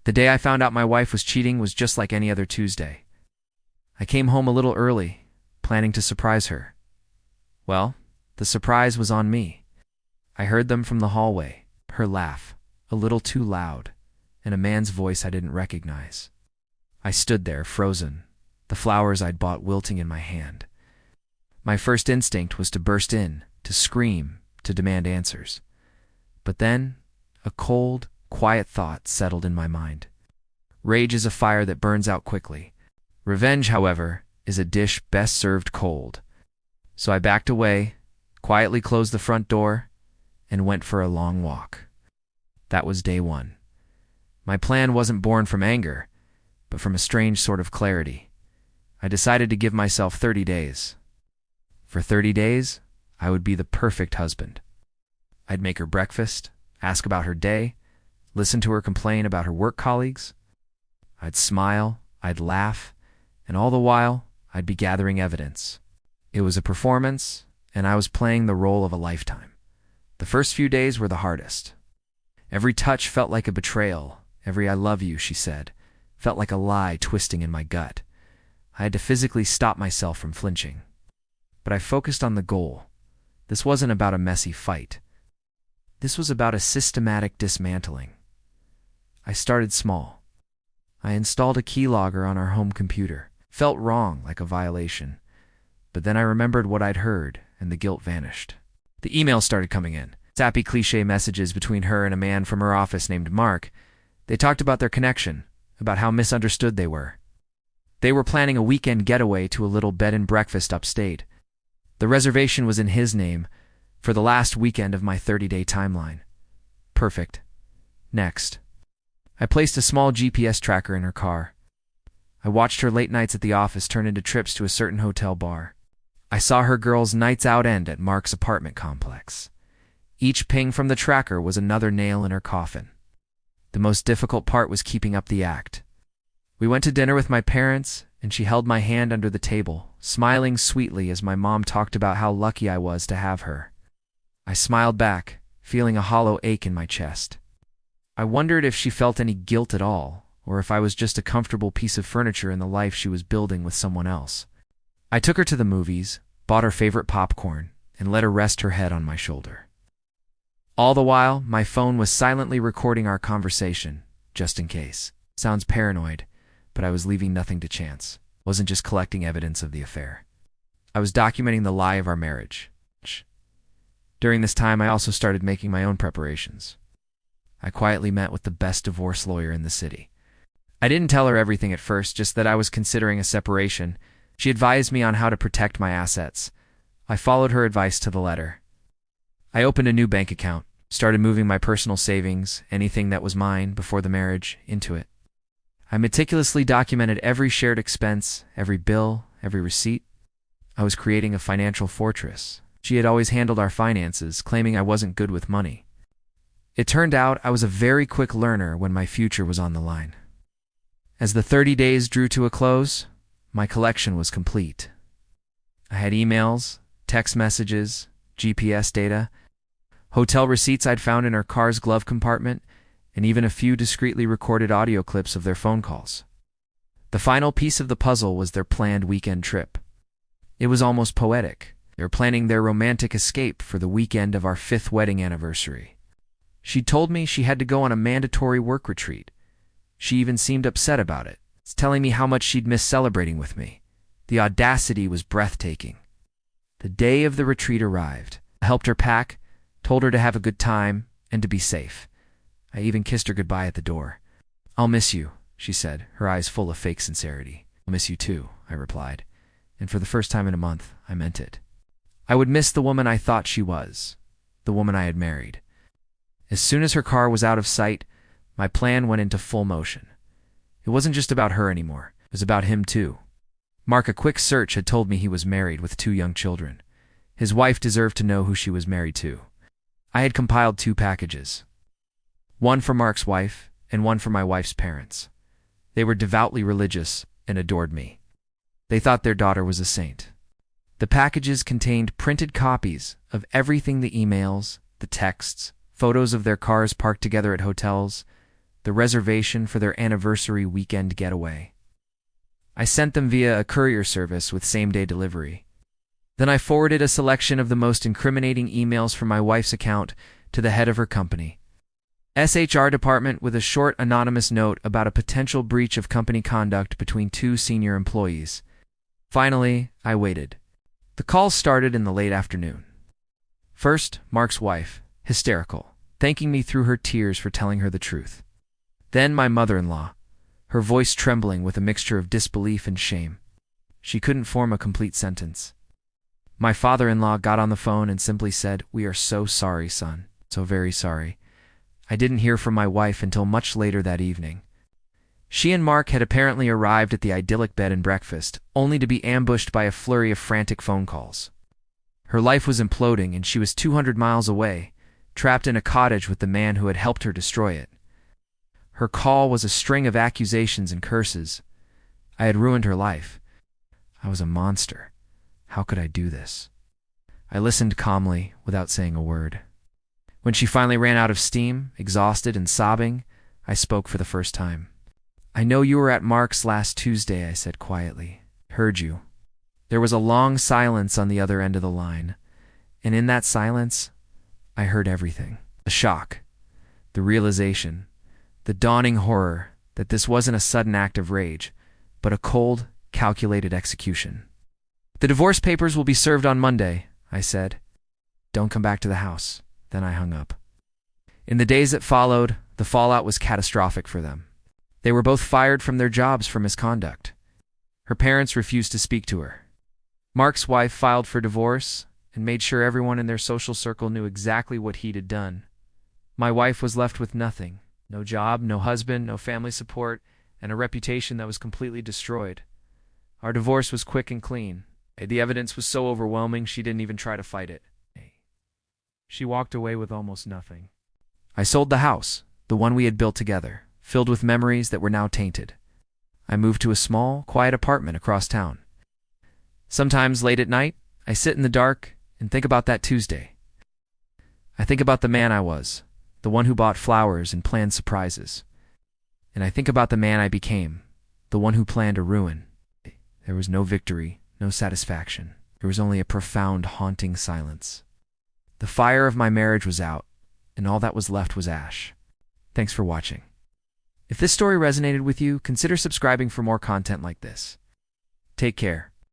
The day I found out my wife was cheating was just like any other Tuesday. I came home a little early, planning to surprise her. Well, the surprise was on me. I heard them from the hallway, her laugh, a little too loud, and a man's voice I didn't recognize. I stood there, frozen, the flowers I'd bought wilting in my hand. My first instinct was to burst in, to scream, to demand answers. But then, a cold, quiet thought settled in my mind. Rage is a fire that burns out quickly. Revenge, however, is a dish best served cold. So I backed away, quietly closed the front door, and went for a long walk. That was day one. My plan wasn't born from anger, but from a strange sort of clarity. I decided to give myself 30 days. For 30 days, I would be the perfect husband. I'd make her breakfast, ask about her day, listen to her complain about her work colleagues. I'd smile, I'd laugh, and all the while, I'd be gathering evidence. It was a performance, and I was playing the role of a lifetime. The first few days were the hardest. Every touch felt like a betrayal. Every "I love you," she said, felt like a lie twisting in my gut. I had to physically stop myself from flinching. But I focused on the goal. This wasn't about a messy fight. This was about a systematic dismantling. I started small. I installed a keylogger on our home computer. Felt wrong, like a violation. But then I remembered what I'd heard, and the guilt vanished. The emails started coming in. Sappy cliché messages between her and a man from her office named Mark. They talked about their connection, about how misunderstood they were. They were planning a weekend getaway to a little bed and breakfast upstate. The reservation was in his name, for the last weekend of my 30-day timeline. Perfect. Next. I placed a small GPS tracker in her car. I watched her late nights at the office turn into trips to a certain hotel bar. I saw her girls' nights out end at Mark's apartment complex. Each ping from the tracker was another nail in her coffin. The most difficult part was keeping up the act. We went to dinner with my parents, and she held my hand under the table, smiling sweetly as my mom talked about how lucky I was to have her. I smiled back, feeling a hollow ache in my chest. I wondered if she felt any guilt at all, or if I was just a comfortable piece of furniture in the life she was building with someone else. I took her to the movies, bought her favorite popcorn, and let her rest her head on my shoulder. All the while, my phone was silently recording our conversation, just in case. Sounds paranoid, but I was leaving nothing to chance. Wasn't just collecting evidence of the affair. I was documenting the lie of our marriage. During this time, I also started making my own preparations. I quietly met with the best divorce lawyer in the city. I didn't tell her everything at first, just that I was considering a separation. She advised me on how to protect my assets. I followed her advice to the letter. I opened a new bank account, started moving my personal savings, anything that was mine before the marriage, into it. I meticulously documented every shared expense, every bill, every receipt. I was creating a financial fortress. She had always handled our finances, claiming I wasn't good with money. It turned out I was a very quick learner when my future was on the line. As the 30 days drew to a close, my collection was complete. I had emails, text messages, GPS data, hotel receipts I'd found in her car's glove compartment, and even a few discreetly recorded audio clips of their phone calls. The final piece of the puzzle was their planned weekend trip. It was almost poetic. They were planning their romantic escape for the weekend of our 5th wedding anniversary. She'd told me she had to go on a mandatory work retreat. She even seemed upset about it, telling me how much she'd miss celebrating with me. The audacity was breathtaking. The day of the retreat arrived. I helped her pack, told her to have a good time, and to be safe. I even kissed her goodbye at the door. "I'll miss you," she said, her eyes full of fake sincerity. "I'll miss you too," I replied. And for the first time in a month, I meant it. I would miss the woman I thought she was, the woman I had married. As soon as her car was out of sight, my plan went into full motion. It wasn't just about her anymore. It was about him too. Mark, a quick search had told me he was married with 2 young children. His wife deserved to know who she was married to. I had compiled 2 packages. One for Mark's wife, and one for my wife's parents. They were devoutly religious and adored me. They thought their daughter was a saint. The packages contained printed copies of everything: the emails, the texts, photos of their cars parked together at hotels, the the reservation for their anniversary weekend getaway. I sent them via a courier service with same-day delivery. Then I forwarded a selection of the most incriminating emails from my wife's account to the head of her company, SHR department, with a short anonymous note about a potential breach of company conduct between two senior employees. Finally, I waited. The calls started in the late afternoon. First, Mark's wife, hysterical, thanking me through her tears for telling her the truth. Then my mother-in-law, her voice trembling with a mixture of disbelief and shame. She couldn't form a complete sentence. My father-in-law got on the phone and simply said, "We are so sorry, son, so very sorry." I didn't hear from my wife until much later that evening. She and Mark had apparently arrived at the idyllic bed and breakfast, only to be ambushed by a flurry of frantic phone calls. Her life was imploding, and she was 200 miles away, trapped in a cottage with the man who had helped her destroy it. Her call was a string of accusations and curses. I had ruined her life. I was a monster. How could I do this? I listened calmly, without saying a word. When she finally ran out of steam, exhausted and sobbing, I spoke for the first time. "I know you were at Mark's last Tuesday," I said quietly. "Heard you." There was a long silence on the other end of the line, and in that silence, I heard everything. The shock, the realization, the dawning horror that this wasn't a sudden act of rage, but a cold, calculated execution. "The divorce papers will be served on Monday," I said. "Don't come back to the house." Then I hung up. In the days that followed, the fallout was catastrophic for them. They were both fired from their jobs for misconduct. Her parents refused to speak to her. Mark's wife filed for divorce and made sure everyone in their social circle knew exactly what he'd done. My wife was left with nothing. No job, no husband, no family support, and a reputation that was completely destroyed. Our divorce was quick and clean. The evidence was so overwhelming she didn't even try to fight it. She walked away with almost nothing. I sold the house, the one we had built together, filled with memories that were now tainted. I moved to a small, quiet apartment across town. Sometimes late at night, I sit in the dark and think about that Tuesday. I think about the man I was, the one who bought flowers and planned surprises. And I think about the man I became, the one who planned a ruin. There was no victory, no satisfaction. There was only a profound, haunting silence. The fire of my marriage was out, and all that was left was ash. Thanks for watching. If this story resonated with you, consider subscribing for more content like this. Take care.